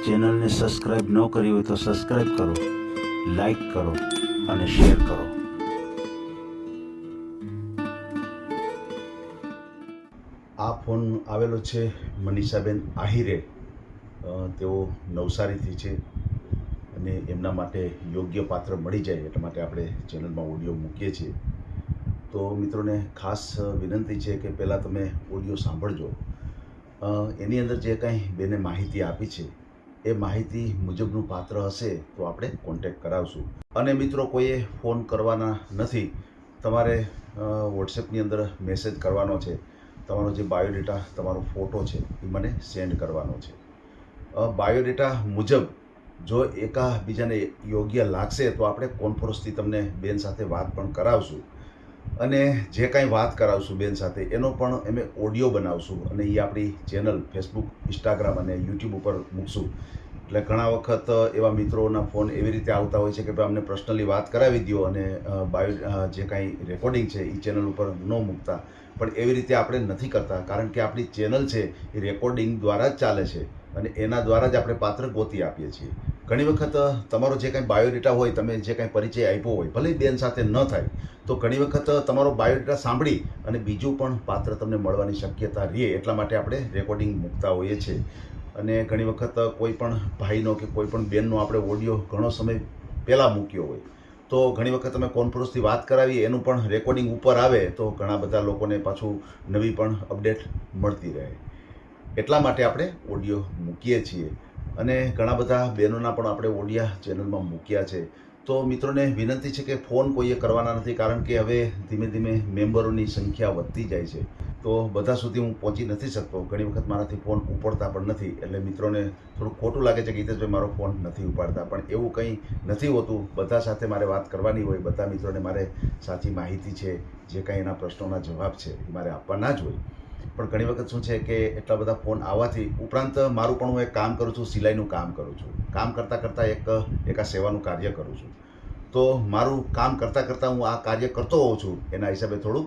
ચેનલને સબસ્ક્રાઇબ ન કરી હોય તો સબસ્ક્રાઇબ કરો, લાઈક કરો અને શેર કરો. આ ફોન આવેલો છે મનીષાબેન આહિરે. તેઓ નવસારીથી છે અને એમના માટે યોગ્ય પાત્ર મળી જાય એટલા માટે આપણે ચેનલમાં ઓડિયો મૂકીએ છીએ. તો મિત્રોને ખાસ વિનંતી છે કે પહેલાં તમે ઓડિયો સાંભળજો. એની અંદર જે કાંઈ બેને માહિતી આપી છે એ માહિતી મુજબનું પાત્ર હશે તો આપણે કોન્ટેક્ટ કરાવશું. અને મિત્રો, કોઈએ ફોન કરવાના નથી. તમારે વોટ્સએપની અંદર મેસેજ કરવાનો છે. તમારો જે બાયોડેટા, તમારો ફોટો છે એ મને સેન્ડ કરવાનો છે. બાયોડેટા મુજબ જો એકાબીજાને યોગ્ય લાગશે તો આપણે કોન્ફરન્સથી તમને બેન સાથે વાત પણ કરાવશું. અને જે કાંઈ વાત કરાવશું બેન સાથે એનો પણ અમે ઓડિયો બનાવશું અને એ આપણી ચેનલ ફેસબુક, ઇન્સ્ટાગ્રામ અને યુટ્યુબ ઉપર મૂકશું. એટલે ઘણા વખત એવા મિત્રોના ફોન એવી રીતે આવતા હોય છે કે ભાઈ અમને પર્સનલી વાત કરાવી દો અને જે કાંઈ રેકોર્ડિંગ છે એ ચેનલ ઉપર ન મૂકતા. પણ એવી રીતે આપણે નથી કરતા, કારણ કે આપણી ચેનલ છે એ રેકોર્ડિંગ દ્વારા જ ચાલે છે અને એના દ્વારા જ આપણે પાત્ર ગોતી આપીએ છીએ. ઘણી વખત તમારો જે કાંઈ બાયોડેટા હોય, તમે જે કાંઈ પરિચય આપ્યો હોય, ભલે બેન સાથે ન થાય તો ઘણી વખત તમારો બાયોડેટા સાંભળી અને બીજું પણ પાત્ર તમને મળવાની શક્યતા રહે. એટલા માટે આપણે રેકોર્ડિંગ મૂકતા હોઈએ છીએ. અને ઘણી વખત કોઈ પણ ભાઈનો કે કોઈ પણ બેનનો આપણે ઓડિયો ઘણો સમય પહેલાં મૂક્યો હોય તો ઘણી વખત તમે કોન્ફરન્સથી વાત કરાવી એનું પણ રેકોર્ડિંગ ઉપર આવે તો ઘણા બધા લોકોને પાછું નવી પણ અપડેટ મળતી રહે. એટલા માટે આપણે ઓડિયો મૂકીએ છીએ અને ઘણા બધા બહેનોના પણ આપણે ઓડિયા ચેનલમાં મૂક્યા છે. તો મિત્રોને વિનંતી છે કે ફોન કોઈએ કરવાના નથી, કારણ કે હવે ધીમે ધીમે મેમ્બરોની સંખ્યા વધતી જાય છે. તો બધા સુધી હું પહોંચી નથી શકતો. ઘણી વખત મારાથી ફોન ઉપાડતા પણ નથી. એટલે મિત્રોને થોડું ખોટું લાગે છે કે હિતેશભાઈ મારો ફોન નથી ઉપાડતા, પણ એવું કંઈ નથી હોતું. બધા સાથે મારે વાત કરવાની હોય, બધા મિત્રોને મારે સાચી માહિતી છે, જે કાંઈ એના પ્રશ્નોના જવાબ છે એ મારે આપવાના જ હોય. પણ ઘણી વખત શું છે કે એટલા બધા ફોન આવવાથી, ઉપરાંત મારું પણ હું એક કામ કરું છું, સિલાઈનું કામ કરું છું. કામ કરતાં કરતાં એક આ સેવાનું કાર્ય કરું છું. તો મારું કામ કરતાં કરતાં હું આ કાર્ય કરતો હોઉં છું, એના હિસાબે થોડું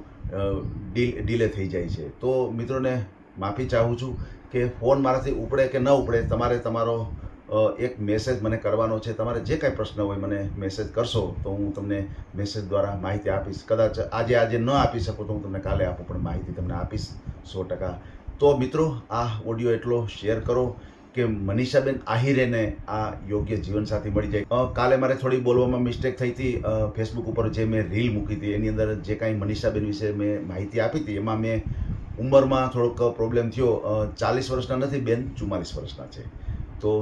ડીલે થઈ જાય છે. તો મિત્રોને માફી ચાહું છું કે ફોન મારાથી ઉપડે કે ન ઉપડે, તમારે તમારો એક મેસેજ મને કરવાનો છે. તમારે જે કાંઈ પ્રશ્ન હોય મને મેસેજ કરશો તો હું તમને મેસેજ દ્વારા માહિતી આપીશ. કદાચ આજે ન આપી શકું તો હું તમને કાલે આપું, પણ માહિતી તમને આપીશ 100%. તો મિત્રો, આ ઓડિયો એટલો શેર કરો કે મનીષાબેન આહિરેને આ યોગ્ય જીવનસાથી મળી જાય. કાલે મારે થોડી બોલવામાં મિસ્ટેક થઈ હતી. ફેસબુક ઉપર જે મેં રીલ મૂકી હતી એની અંદર જે કાંઈ મનીષાબેન વિશે મેં માહિતી આપી હતી એમાં મેં ઉંમરમાં થોડોક પ્રોબ્લેમ થયો. 40 વર્ષના નથી બેન, 44 વર્ષના છે. તો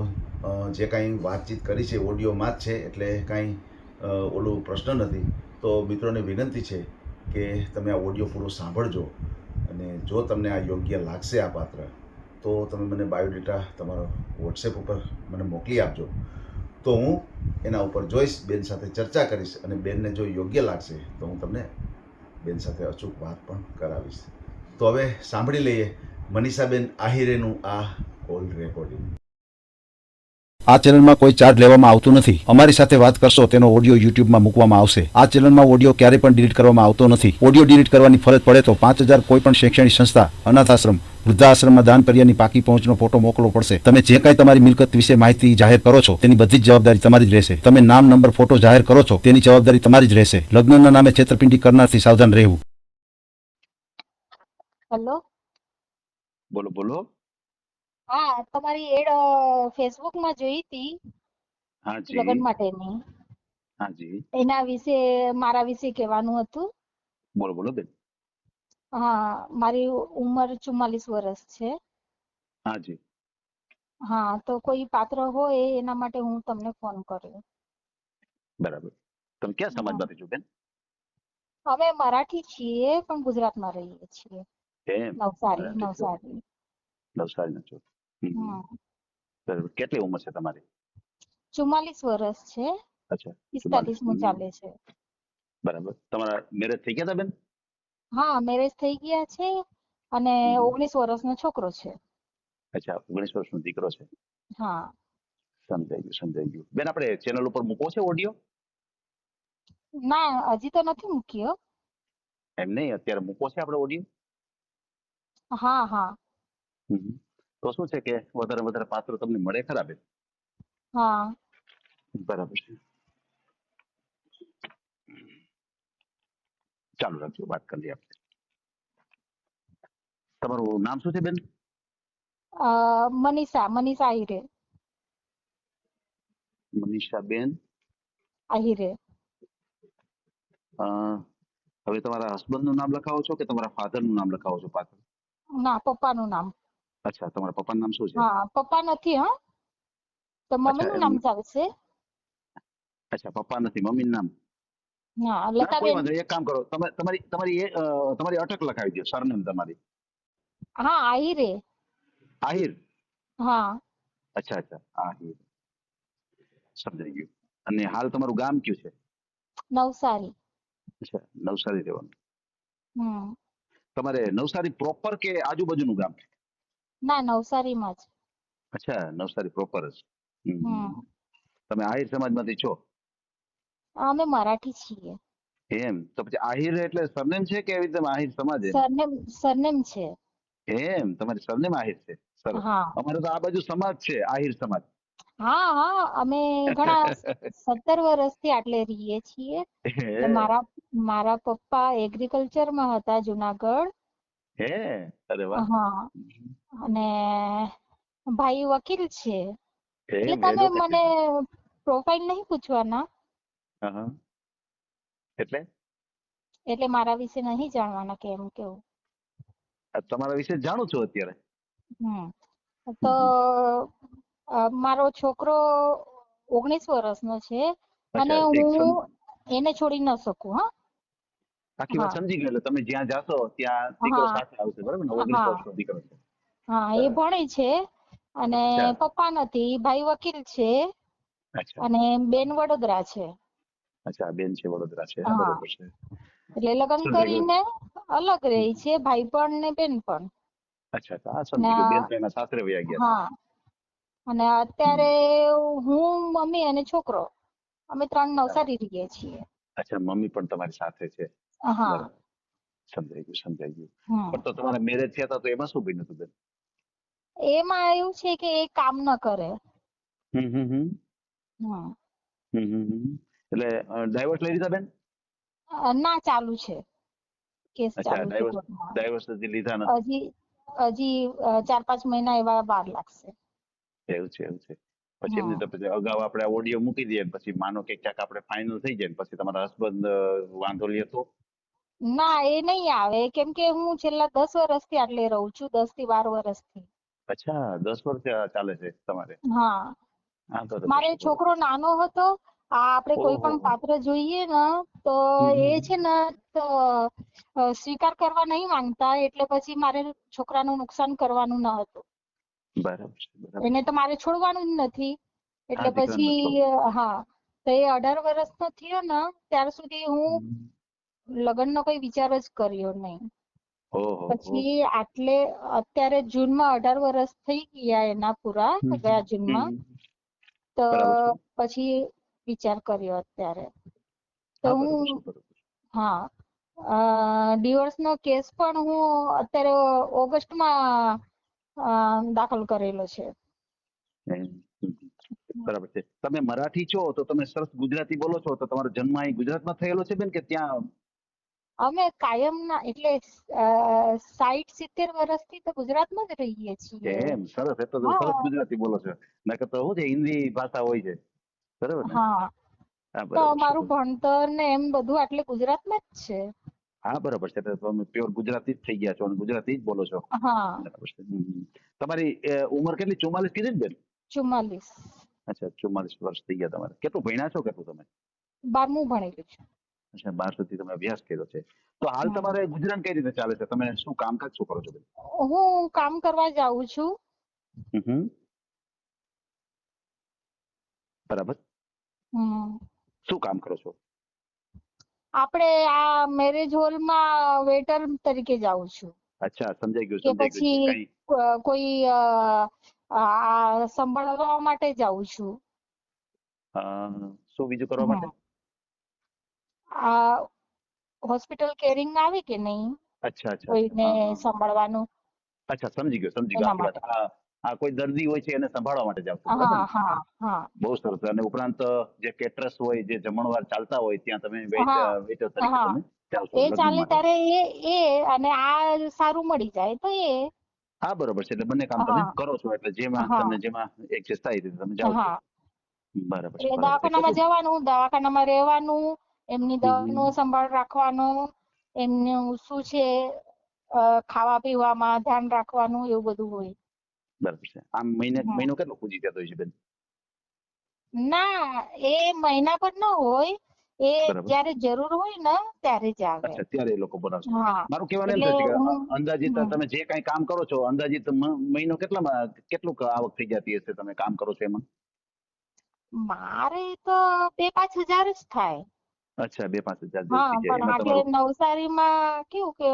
જે કાંઈ વાતચીત કરી છે ઓડિયોમાં જ છે, એટલે કાંઈ ઓલું પ્રશ્ન નથી. તો મિત્રોને વિનંતી છે કે તમે આ ઓડિયો પૂરો સાંભળજો અને જો તમને આ યોગ્ય લાગશે આ પાત્ર તો તમે મને બાયોડેટા તમારો વોટ્સએપ ઉપર મને મોકલી આપજો. તો હું એના ઉપર જોઈશ, બેન સાથે ચર્ચા કરીશ અને બેનને જો યોગ્ય લાગશે તો હું તમને બેન સાથે અચૂક વાત પણ કરાવીશ. તો હવે સાંભળી લઈએ મનીષાબેન આહિરેનું આ કોલ રેકોર્ડિંગ. આ ચેનલમાં કોઈ ચાર્જ લેવામાં આવતું નથી. અમારી સાથે વાત કરશો તેનો ઓડિયો યુટ્યુબમાં મૂકવામાં આવશે. આ ચેનલમાં ઓડિયો ક્યારેય પણ ડિલીટ કરવામાં આવતો નથી. ઓડિયો ડિલીટ કરવાની ફરજ પડે તો 5000 કોઈ પણ શૈક્ષણિક સંસ્થા, અનાથ આશ્રમ, વૃદ્ધાશ્રમમાં દાન કર્યાની પાકી પહોંચનો ફોટો મોકલવો પડશે. તમે જે કાંઈ તમારી મિલકત વિશે માહિતી જાહેર કરો છો તેની બધી જ જવાબદારી તમારી જ રહેશે. તમે નામ, નંબર, ફોટો જાહેર કરો છો તેની જવાબદારી તમારી જ રહેશે. લગ્નના નામે છેતરપિંડી કરનારથી સાવધાન રહેવું. હેલો. બોલો બોલો. હા, તમારી એડ ફેસબુકમાં જોઈ હતી હાજી લગ્ન માટેની. હાજી એના વિશે મારા વિશે કહેવાનું હતું. બોલો બોલો બેન. હા, મારી ઉંમર 44 વર્ષ છે. હાજી હા, તો કોઈ પાત્ર હોય એના માટે હું તમને ફોન કર્યો. બરાબર. તમે ક્યાં હા. સમાજમાંથી છો બેન? અમે મરાઠી છીએ પણ ગુજરાતમાં રહીએ છીએ. એમ નવસારી. મરાઠી છો, નવસારીના છો. હમ. બરાબર. કેટલી ઉંમર છે તમારી? 44 વર્ષ છે. અચ્છા, 44. 45મું ચાલે છે. બરાબર. તમારા મેરેજ થઈ ગયા હતા બેન? હા, મેરેજ થઈ ગયા છે અને હમ. 19 વર્ષનો છોકરો છે. અચ્છા, 19 વર્ષનો દીકરો છે. હા. સમજાઈ ગયું, સમજાઈ ગયું. બેન, આપણે ચેનલ ઉપર મૂકવો છે ઓડિયો? ના, હજી તો નથી મૂક્યો. એમ નહીં, અત્યારે મૂકવો છે આપણે ઓડિયો? હા હા. તો શું છે કે વધારે વધારે પાત્રો તમને મળે ખરા બેન? હા બરાબર છે. ચાલુ રાખજો, વાત કરીએ આપણે. તમારું નામ શું છે બેન? મનીષા મનીષા આહિરે. મનીષાબેન. આહિરે. અ, હવે તમારા હસબન્ડ નું નામ લખાવો છો કે તમારા ફાધર નું નામ લખાવો છો પાછળ? ના, પપ્પાનું નામ. અચ્છા, તમારા પપ્પાનું નામ શું છે? હા, પપ્પા નથી. હા, તો અચ્છા મમ્મીનું નામ ચાલશે. અચ્છા, પપ્પા નથી, મમ્મીનું નામ. હા, ના કોઈ લતાબેન. વાંધો નહીં. એક કામ કરો, તમે તમારી તમારી તમારી અટક લખાવી દો, સરનેમ તમારી. હા, આહિરે. આહિર. હા, અચ્છા અચ્છા, આહિર. સમજાઈ ગયું. અને હાલ તમારું ગામ કયું છે? નવસારી. અચ્છા, નવસારી રહેવાનું. હમ. તમારે નવસારી પ્રોપર કે આજુબાજુનું ગામ? ના, નવસારીમાં જ. અચ્છા, નવસારી પ્રોપર જ. હમ. હમ. તમે આહિર સમાજમાંથી છો? અમે મરાઠી છીએ. એમ તો પછી આહિર એટલે સરનેમ છે કે એવી રીતે આહિર સમાજ એમ? સરનેમ સરનેમ છે. એમ તમારી સરનેમ આહિર છે. સરસ. હા અમારે તો આ બાજુ સમાજ છે, આહિર સમાજ. હા હા, અમે ઘણા 17 વર્ષથી આટલે રહીએ છીએ. હે મારા મારા પપ્પા એગ્રીકલ્ચરમાં હતા જુનાગઢ. હે અરે વાહ. હા, અને ભાઈ વકીલ છે. એટલે એમ તમે એડવોકેટ છે મને ને? પ્રોફાઇલ નહીં પૂછવાના. હા હા. એટલે એટલે મારા વિશે નહીં જાણવાના કેમ કેવું. આ તમારા વિશે જાણું છું અત્યારે. હમ. તો હમ. મારો છોકરો 19 વર્ષનો છે અને અચ્છા ઠીક, હું એને છોડી ન શકું. હા આખી વાત હા સમજી ગયો. એટલે તમે જ્યાં જાશો ત્યાં દીકરો હા સાથે આવશે, બરાબર ને? 19 હા વર્ષનો દીકરો છે. હા, એ બરાબર. ભણે છે અને અચ્છા પપ્પા નથી, ભાઈ વકીલ છે અચ્છા અને બેન વડોદરા છે. અચ્છા, બેન છે વડોદરા છે. હા, હા, બરોબર છે. એટલે લગ્ન સમજાઈ ગયું. કરીને અલગ રહે હમ. છે, ભાઈ પણ ને બેન પણ. અચ્છા અચ્છા, હા ને સમજી ગયું. બેન તો એના સાસરે વયા ગયા છે. હા, અને હમ. અત્યારે હું, મમ્મી અને છોકરો અમે 3 હા. નવસારી રહીએ છીએ. અચ્છા, મમ્મી પણ તમારી સાથે છે. હા. બરાબર. સમજાઈ ગયું, સમજાઈ ગયું. હમ. પણ તો તમારા મેરેજ થયા હતા તો એમાં શું બન્યું હતું બેન? એમાં એવું છે કે એ કામ ન કરે. હમ હમ હમ હમ. એટલે ડાયવોર્સ લઈ લીધા બેન? ના, ચાલુ છે, કેસ અચ્છા, ચાલુ છે ડાયવોર્સ કોર્ટમાં. ડાયવોર્સ હજી લીધા નથી. હજી હજી 4-5 મહિના એવા વાર લાગશે. એવું છે, એવું છે. પછી એમને હમ. તો પછી અગાઉ આપણે આ ઓડિયો મૂકી દઈએ, પછી માનો કે ક્યાંક આપણે ફાઇનલ થઈ જાય ને પછી તમારા હસબન્ડ વાંધો લે તો? ના, એ નહીં આવે કેમ કે હું છેલ્લા 10 વર્ષથી આટલે રહું છું, 10 થી 12 વર્ષથી. અચ્છા, 10 વર્ષ ચાલે છે તમારે? હા, હા, બરોબર મારે છે, બરોબર છોકરો છે. નાનો હતો. આપણે કોઈ ઓહો પણ હો. પાત્ર જોઈએ ને તો એ છે ને તો સ્વીકાર કરવા નહીં માંગતા, એટલે પછી મારે છોકરાનું નુકસાન કરવાનું ન હતું. બરાબર છે, બરાબર એને છે. તો મારે છોડવાનું જ નથી. હા, એટલે દીકરાને પછી છોડો. હા, તો એ 18 વર્ષનો થયો ને ત્યાર સુધી હું હમ. લગ્નનો કોઈ વિચાર જ કર્યો નહીં. ઓહો હો. પછી અત્યારે જૂનમાં 18 વર્ષ થઈ ગયા એના પૂરા ગયા જૂનમાં. હમ. તો બરાબર છે. પછી વિચાર કર્યો અત્યારે. તો હા, બરોબર હું છે, બરોબર છે. હા, ડિવોર્સનો કેસ પણ હું અત્યારે ઓગસ્ટમાં દાખલ કરેલો છે. હમ. બરાબર છે. તમે મરાઠી છો તો તમે સરસ ગુજરાતી બોલો છો, તો તમારો જન્મ અહીં ગુજરાતમાં થયેલો છે બેન કે ત્યાં? અમે કાયમના એટલે 60-70 વર્ષથી તો ગુજરાતમાં જ રહીએ છીએ. એમ સરસ, એ તો સરસ હા ગુજરાતી બોલો છો. નકર તો શું છે, હિન્દી ભાષા હોય છે. બરાબર ને? હા, હા, તો બરાબર છે, અમારું બરાબર. ભણતર ને એમ બધું આટલે ગુજરાતમાં જ છે. હા, બરાબર છે. એટલે તમે પ્યોર ગુજરાતી જ થઈ ગયા છો અને ગુજરાતી જ બોલો છો. હા. બરાબર છે. તમારી ઉંમર કેટલી? 44 કીધી ને બેન? 44. અચ્છા, 44 વર્ષ થઈ ગયા તમારે. કેટલું ભણ્યા છો, કેટલું તમે? 12મું ભણેલું છે. અચ્છા, 12 સુધી તમે અભ્યાસ કર્યો છે. તો હાલ હમ. તમારે ગુજરાન કઈ રીતે ચાલે છે? તમે શું કામકાજ શું કરો છો બેન? હું કામ કરવા જાઉં છું. હમ. બરાબર. હમ. શું કામ કરો છો? આપણે આ મેરેજ હોલમાં વેટર તરીકે જાઉં છું. અચ્છા, સમજાઈ ગયું, કે સમજાઈ ગયું. પછી કઈ કોઈ આ સંભાળવા માટે જાઉં છું. અ, શું બીજું કરવા માટે? હમ. આ હોસ્પિટલ કેરિંગ આવે કે નહીં, અચ્છા અચ્છા અચ્છા, કોઈને હા હા. સંભાળવાનું અચ્છા, સમજી ગયો, સમજી ગયો. એના આખી વાત. માટે. હા હા, કોઈ દર્દી હોય છે એને સંભાળવા માટે જાવ છો, બરાબર હા ને? હા હા બહુ સરસ. અને ઉપરાંત જે કેટરસ હોય, જે જમણવાર ચાલતા હોય ત્યાં તમે હા વેઇટર તરીકે હા તમે જાવ છો એ લગ્ન ચાલે માટે. ત્યારે એ અને આ સારું મળી જાય તો એ. હા, બરોબર છે. એટલે બંને કામ તમે હા કરો છો, એટલે જેમાં હા તમને જેમાં એડજસ્ટ થાય એ રીતે તમે જાઓ છો. હા બરાબર છે, એટલે બરાબર છે. દવાખાનામાં જવાનું, દવાખાનામાં રહેવાનું, એમની દવાનો હમ. સંભાળ રાખવાનો, એમનું શું છે ખાવા પીવામાં ધ્યાન રાખવાનું, એવું બધું હોય. બરાબર છે. આમ મહિને હમ. મહિનો કેટલો પૂજી જતો હોય છે બેન? ના, એ મહિના પર ન હોય, એ બરાબર. જ્યારે જરૂર હોય ને ત્યારે જ આવે. અચ્છા, ત્યારે એ લોકો બોલાવશે. હા મારું કહેવાનું એમ એટલે થાય છે કે હું અંદાજિત હમ, તમે જે કાંઈ કામ કરો છો, અંદાજિત મહિનો કેટલું આવક થઈ જતી હશે તમે કામ કરો છો એમાં? મારે તો 2-5 હજાર જ થાય. અચ્છા, 2-5 હજાર જેવું હા, થઈ જાય પણ એમાં આટલે તમારું. નવસારીમાં કેવું કે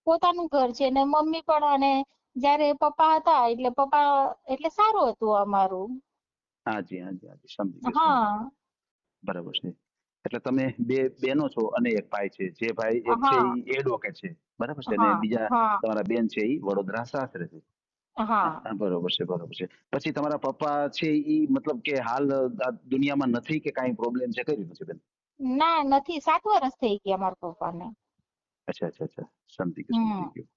પોતાનું ઘર છે ને મમ્મી પણ, અને જ્યારે પપ્પા હતા એટલે પપ્પા, એટલે સારું હતું અમારું. હાજી, હાજી, હાજી, સમજી ગયો, સમજી ગયો. હા બરાબર છે. એટલે તમે બે બહેનો છો અને એક ભાઈ છે. જે ભાઈ એક છે હા એ એડવોકેટ છે, બરાબર છે, અને હા બીજા હા તમારા બેન છે એ વડોદરા સાસરે છે. હા હા, બરોબર છે, બરોબર છે. પછી તમારા પપ્પા છે એ મતલબ કે હાલ આ દુનિયામાં નથી કે કાંઈ પ્રોબ્લેમ છે, કઈ રીતનું છે બેન? ના, નથી. 7 વર્ષ થઈ ગયા મારા પપ્પાને. અચ્છા, અચ્છા, અચ્છા, સમજી ગયો, સમજી હમ ગયો.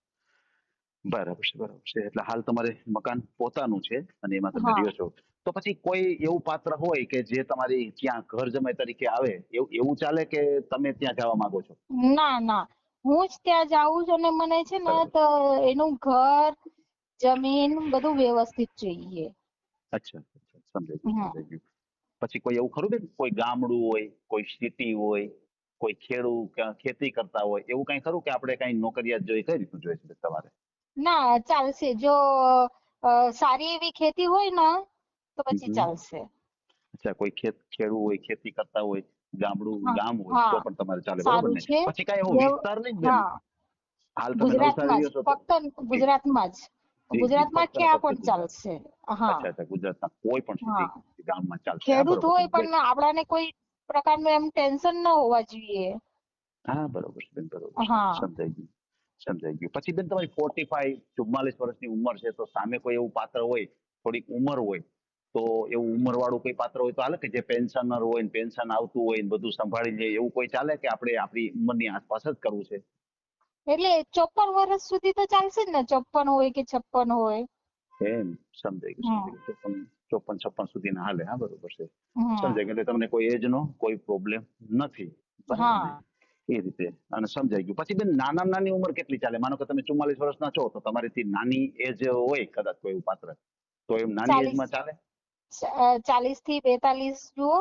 બરાબર છે, બરાબર છે. એટલે હાલ તમારે મકાન પોતાનું છે અને એમાં તમે હા રહ્યો છો. તો પછી કોઈ એવું પાત્ર હોય કે જે તમારી ત્યાં ઘર જમાઈ તરીકે આવે, એવું એવું ચાલે કે તમે ત્યાં જવા માંગો છો? ના ના, હું જ ત્યાં જાઉં છું, અને મને છે ને બરાબર. તો એનું ઘર, જમીન બધું વ્યવસ્થિત જોઈએ. અચ્છા, અચ્છા, સમજાઈ ગયું, હમ સમજાઈ ગયું. પછી કોઈ એવું ખરું બેન, કોઈ ગામડું હોય, કોઈ સિટી હોય, કોઈ ખેડૂત કે ખેતી કરતા હોય, એવું કઈ ખરું કે આપણે કઈ નોકરિયાત જોઈએ, કઈ રીતનું જોઈએ છે તમારે? ના, ચાલશે. જો સારી એવી ખેતી હોય ને તો પછી હમ. ચાલશે. અચ્છા, કોઈ ખેડૂત હોય, ખેતી કરતા હોય, ગામડું હા ગામ હોય તો હા પણ તમારે ચાલે, બરોબર સારું ને? છે. પછી કઈ એવો વ્યવ વિસ્તાર નહીં ને બેન? હા હાલ તમે નવસારી ગુજરાતમાં જ, રહ્યો છો તો ફક્ત જી ગુજરાતમાં જ. જી જી, ગુજરાતમાં ફક્ત ને ક્યાં ફક્ત પણ ગુજરાત. ચાલશે. હા અચ્છા, અચ્છા, ગુજરાતના કોઈ પણ હા, સિટી ગામમાં ચાલશે. હા, ખેડૂત બરોબર છે, હોય પણ આપણાને કોઈ પ્રકારનું એમ ટેન્શન ન હોવા જોઈએ. હા, બરોબર છે બેન, બરોબર છે, હા સમજાઈ ગયું, સમજાઈ ગયું. પછી બેન તમારી 44 વર્ષની ઉંમર છે, તો સામે કોઈ એવું પાત્ર હોય, થોડીક ઉંમર હોય, તો એવું ઉંમર વાળું કોઈ પાત્ર હોય તો હાલે, કે જે પેન્શનર હોય ને પેન્શન આવતું હોય ને બધું સંભાળી લે, એવું કોઈ ચાલે કે આપણે આપણી ઉંમરની આસપાસ જ કરવું છે? એટલે 54 વર્ષ સુધી તો ચાલશે જ ને, 54 હોય કે 56 હોય. એમ, સમજાઈ ગયું, હમ સમજાઈ ગયું. 54-56 સુધીના હાલે. હા, બરોબર છે, સમજાઈ હમ ગયું. એટલે તમને કોઈ એજ નો કોઈ પ્રોબ્લેમ નથી, બરાબર ને? હા એ રીતે. અને સમજાઈ ગયું. પછી બેન નાનામાં નાની ઉંમર કેટલી ચાલે? માનો કે તમે 44 વર્ષના છો, તો તમારીથી નાની એજ હોય કદાચ કોઈ એવું પાત્ર, તો એમ નાની 40, એજમાં ચાલે? 40 થી 42 જુઓ.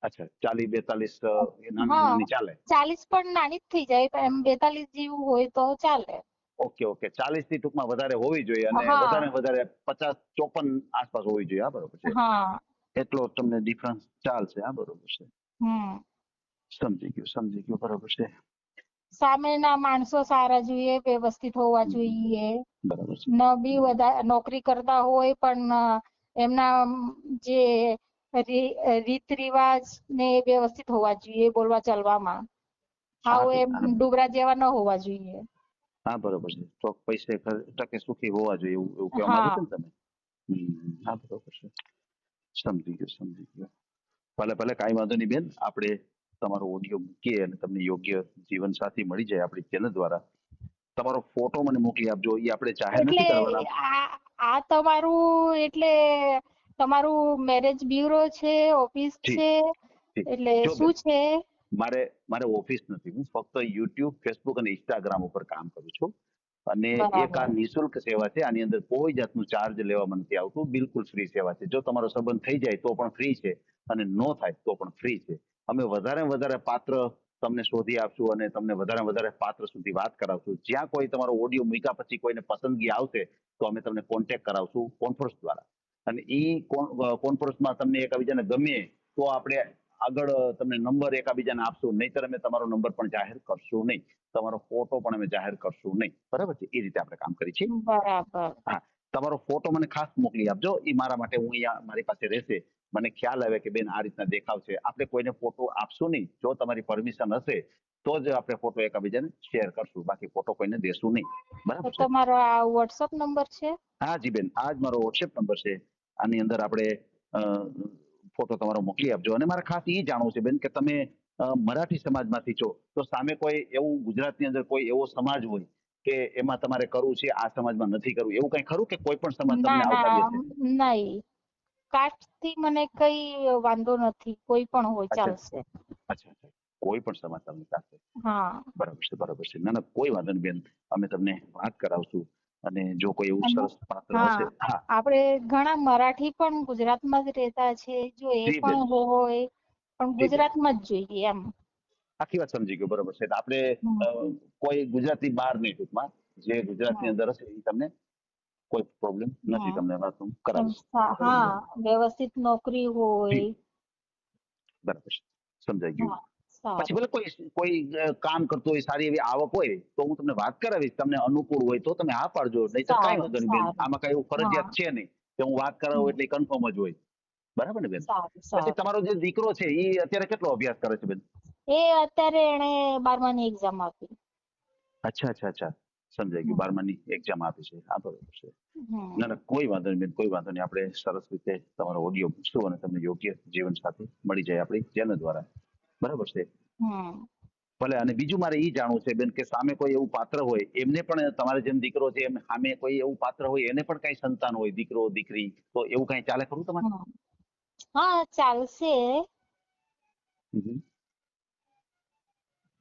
અચ્છા, 40-42 એ નાની હા, નાની ચાલે. 40 પણ નાની જ થઈ જાય, પણ એમ 42 જેવું હોય તો ચાલે. Okay, okay. 40 થી ટૂંકમાં વધારે હોવી જોઈએ અને વધારે હા ને વધારે 50-54 આસપાસ હોવી જોઈએ. હા, બરોબર છે. હા એટલો તમને ડિફરન્સ ચાલશે. હા, બરોબર છે. હમ સમજી ગયું, સમજી ગયું, બરોબર છે, સામેના માણસો સારા જોઈએ, વ્યવસ્થિત હોવા જોઈએ. બરાબર છે. ન બી વધારે નોકરી કરતા હોય પણ એમના જે રીત રિવાજ ને એ વ્યવસ્થિત હોવા જોઈએ, બોલવા ચાલવામાં. હા હાવ બેન, એમ હા બેન. ડુબરા જેવા ન હોવા જોઈએ. હા, બરોબર છે. તો પૈસે ટકે સુખી હોવા જોઈએ, એવું એવું કહેવા માંગો હા છો ને તમે? હા, બરોબર છે. સમજી ગયો, સમજી ગયો. ભલે ભલે, કાંઈ વાંધો નહીં બેન. આપણે તમારો ઓડિયો મૂકીએ અને તમને યોગ્ય જીવનસાથી મળી જાય આપણી ચેનલ દ્વારા. તમારો ફોટો મને મોકલી આપજો. એ આપણે જાહેર એટલે નથી કરવાના. આ તમારું, એટલે તમારું મેરેજ બ્યુરો છે, ઓફિસ જી છે, જી. એટલે જો શું બેન, છે? મારે મારે ઓફિસ નથી. હું ફક્ત યુટ્યુબ, ફેસબુક અને ઇન્સ્ટાગ્રામ ઉપર કામ કરું છું. અને એક આ બરાબર. નિઃશુલ્ક સેવા છે. આની અંદર કોઈ જાતનું ચાર્જ લેવામાં નથી આવતું. બિલકુલ ફ્રી સેવા છે. જો તમારો સંબંધ થઈ જાય તો પણ ફ્રી છે, અને નો થાય તો પણ ફ્રી છે. અમે વધારે ને વધારે પાત્ર તમને શોધી આપશું અને તમને વધારે ને વધારે પાત્ર સુધી વાત કરાવશું. જ્યાં કોઈ તમારો ઓડિયો મૂક્યા પછી કોઈને પસંદગી આવશે તો અમે તમને કોન્ટેક્ટ કરાવશું કોન્ફરન્સ દ્વારા. અને એ કોન્ફરન્સમાં તમને એકબીજાને ગમે તો આપણે આગળ તમને નંબર એકબીજાને આપશું. નહીંતર અમે તમારો નંબર પણ જાહેર કરશું નહીં. તમારો ફોટો પણ અમે જાહેર કરશું નહીં. બરાબર છે? એ રીતે આપણે કામ કરીએ છીએ. બરાબર. હા, તમારો ફોટો મને ખાસ મોકલી આપજો. એ મારા માટે, હું અહીંયા મારી પાસે રહેશે, મને ખ્યાલ આવે કે બેન આ રીતના દેખાવ છે, આપણે કોઈને ફોટો આપશું નહીં. જો તમારી પરમિશન હશે તો જ આપણે ફોટો એકબીજાને શેર કરશું, બાકી ફોટો કોઈને દેશું નહીં. તો બરાબર છે? તમારો આ વોટ્સઅપ નંબર છે? હા જી બેન, આ જ મારો વોટ્સએપ નંબર છે. આની અંદર આપણે ફોટો તમારો મોકલી આપજો. અને મારે ખાસ એ જાણવું છે બેન કે તમે મરાઠી સમાજમાંથી છો, તો સામે કોઈ એવું ગુજરાતની અંદર કોઈ એવો સમાજ હોય કે એમાં તમારે કરવું છે, આ સમાજમાં નથી કરવું, એવું કઈ ખરું કે કોઈ પણ સમાજ તમને ના આવકાર્ય છે? નહીં, કાસ્ટ થી મને કઈ વાંધો નથી, કોઈ પણ હોય અચ્છા. ચાલશે. અચ્છા, કોઈ પણ સમાજ તમને ચાલશે. હા. બરાબર છે, બરાબર છે. ના ના, કોઈ વાંધો નહીં બેન, અમે તમને વાત કરાવશું. અને જો કોઈ એવું અને સરસ પાત્ર હશે. હા આપણે ઘણા મરાઠી પણ ગુજરાતમાં જ રહેતા છે, જો એ જી બેન. પણ હોય પણ જી બેન. ગુજરાતમાં જ જોઈએ એમ. આખી વાત સમજી ગયો. બરોબર છે. આપણે કોઈ ગુજરાતી બહાર નહીં, ટૂંકમાં જે ગુજરાતની અંદર હશે એ તમને કોઈ પ્રોબ્લેમ નથી, તમને વાત હું કરાવીશ. હા, વ્યવસ્થિત નોકરી હોય. બરાબર છે, સમજાઈ ગયું. હા, પછી ભલે કોઈ કામ કરતો હોય, સારી એવી આવક હોય તો હું તમને વાત કરાવીશ, તમને અનુકૂળ હોય તો તમે હા પાડજો, નહીં તો કાંઈ વાંધો નહીં બેન. આમાં કઈ એવું ફરજિયાત છે નહીં કે હું વાત કરાવું એટલે કન્ફર્મ જ હોય. બરાબર ને બેન? પછી તમારો જે દીકરો છે એ અત્યારે કેટલો અભ્યાસ કરે છે બેન? એ અત્યારે એને 12મા એક્ઝામ આપી. અચ્છા અચ્છા અચ્છા, સમજાઈ ગયું. 12માની એક્ઝામ આપી છે. હા, બરોબર છે. ના ના, કોઈ વાંધો નહીં બેન, કોઈ વાંધો નહીં. આપણે સરસ રીતે તમારો ઓડિયો મૂકશું અને તમને યોગ્ય જીવન સાથી મળી જાય આપણી ચેનલ દ્વારા. બરાબર છે? ભલે. અને બીજું મારે એ જાણવું છે બેન કે સામે કોઈ એવું પાત્ર હોય, એમને પણ તમારે જેમ દીકરો છે એમ સામે કોઈ એવું પાત્ર હોય, એને પણ કઈ સંતાન હોય, દીકરો દીકરી, તો એવું કઈ ચાલે ખરું તમારે? હા, ચાલશે.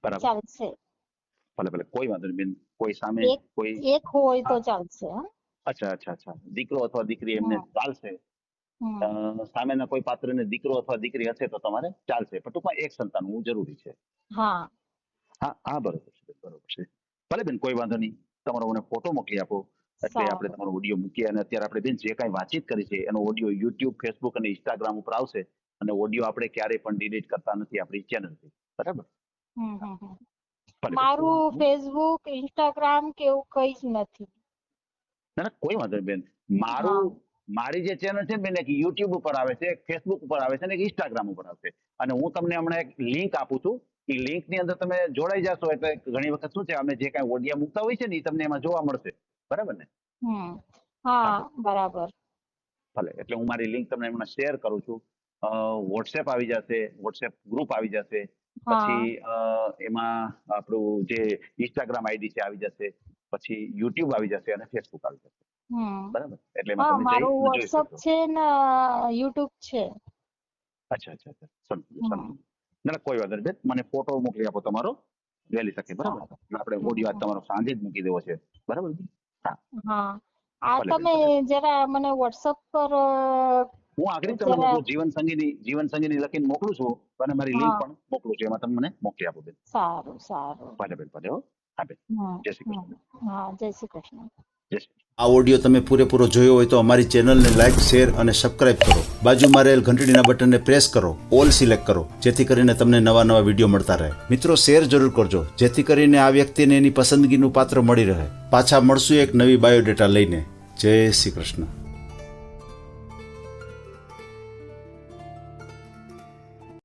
બરાબર, ચાલશે. ભલે ભલે, કોઈ વાંધો નહીં બેન. કોઈ સામે કોઈ એક હોય તો ચાલશે. અચ્છા અચ્છા અચ્છા, દીકરો અથવા દીકરી એમને ચાલશે. સામેના કોઈ પાત્રને દીકરો અથવા દીકરી હશે તો તમારે ચાલશે, પણ ટૂંકમાં એક સંતાન હોવું જરૂરી છે. હા હા હા, બરોબર છે, બરોબર છે. ભલે બેન, કોઈ વાંધો નહીં. તમારો મને ફોટો મોકલી આપો એટલે આપણે તમારો ઓડિયો મૂકીએ. અને અત્યારે આપણે બેન જે કાંઈ વાતચીત કરી છે એનો ઓડિયો યુટ્યુબ, ફેસબુક અને ઇન્સ્ટાગ્રામ ઉપર આવશે. અને ઓડિયો આપણે ક્યારેય પણ ડિલીટ કરતા નથી આપણી ચેનલથી. બરાબર? મારું ફેસબુક, ઇન્સ્ટાગ્રામ કે એવું કઈ જ નથી. ના ના, કોઈ વાંધો નહીં બેન. મારી જે ચેનલ છે ને બેન, એક યુટ્યુબ ઉપર આવે છે, એક ફેસબુક ઉપર આવે છે અને એક ઇન્સ્ટાગ્રામ ઉપર આવશે. અને હું તમને હમણાં એક લિંક આપું છું. એ લિંક ની અંદર તમે જોડાઈ જશો એટલે ઘણી વખત શું છે, અમે જે કાંઈ ઓડિયો મૂકતા હોય છે ને એ તમને એમાં જોવા મળશે. બરાબર ને? હા, બરાબર. ભલે. એટલે હું મારી લિંક તમને હમણાં શેર કરું છું. વોટ્સએપ આવી જશે, વોટ્સએપ ગ્રુપ આવી જશે. પછી એમાં આપણું જે ઇન્સ્ટાગ્રામ આઈડી છે આવી જશે. પછી યુટ્યુબ આવી જશે અને ફેસબુક આવી જશે. બરાબર? એટલે એમાં તમે મારું જઈ જોઈ વોટ્સઅપ શકશો. છે ને યુટ્યુબ છે. અચ્છા અચ્છા અચ્છા, સમજી. ના કોઈ વાંધો નહીં બેન, મને ફોટો મોકલી આપો તમારો વહેલી તકે. બરાબર? આપણે ઓડિયો આજ તમારો સાંજે જ મૂકી દેવો છે. બરાબર? હા, આ તમે જરા મને વોટ્સઅપ પર હું આગળ તમને મોકલું, જીવન સંગીની લખીને મોકલું છું. અને મારી લિંક પણ મોકલું છું, એમાં તમે મને મોકલી આપો બેન. સારું સારું. ભલે બેન, ભલે. હા બેન, જય શ્રી કૃષ્ણ. હા, જય શ્રી કૃષ્ણ. જય શ્રી કૃષ્ણ. આ ઓડિયો તમે પૂરેપૂરો જોયો હોય તો અમારી ચેનલને લાઇક, શેર અને સબસ્ક્રાઇબ કરો. બાજુમાં રહેલ ઘંટડીના બટનને પ્રેસ કરો, ઓલ સિલેક્ટ કરો, જેથી કરીને તમને નવા નવા વિડીયો મળતા રહે. મિત્રો, શેર જરૂર કરજો, જેથી કરીને આ વ્યક્તિને એની પસંદગીનું પાત્ર મળી રહે. પાછા મળશું એક નવી બાયોડેટા લઈને. જય શ્રી કૃષ્ણ.